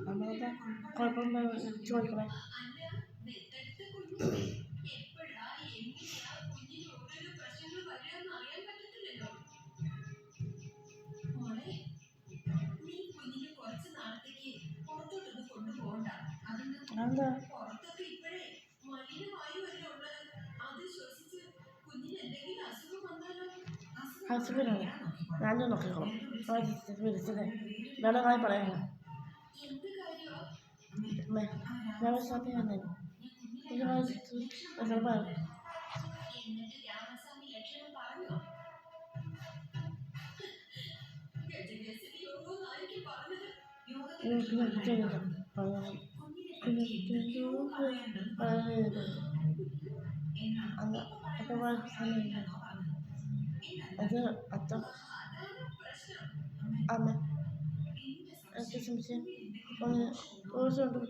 നമ്മളത് കുഴപ്പം ചോദിക്കണേ. അതെന്താ അസുഖനോ? ഞാനും നോക്കിക്കോളാം. വിളിച്ചതേ വേണമെന്നായി പറയാമോ? ഞാൻ ഷോപ്പിംഗ് വന്നേ അത് അത്ത അമ്മ ശ്രമിച്ച് കോഴ്സുണ്ട്.